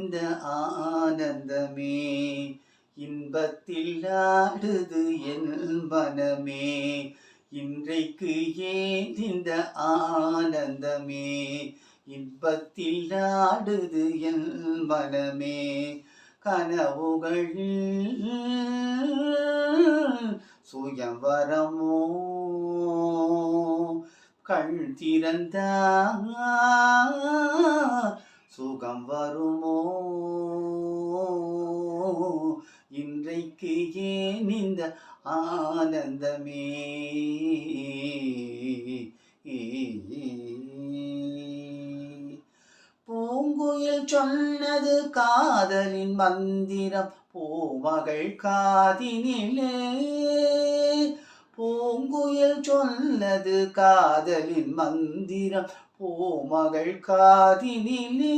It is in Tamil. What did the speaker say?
இந்த ஆனந்தமே இன்பத்தில் ஆடுது என் மனமே இன்றைக்கு ஏன் இந்த ஆனந்தமே இன்பத்தில் ஆடுது என் மனமே கனவுகளில் சுயவரமோ கண் திறந்தால் சுகம் வருமோ இன்றைக்கு ஏன் இந்த ஆனந்தமே பூங்குயில் சொன்னது காதலின் மந்திரம் பூமகள் காதினிலே பூங்குயில் சொன்னது காதலின் மந்திரம் பூமகள் காதினிலே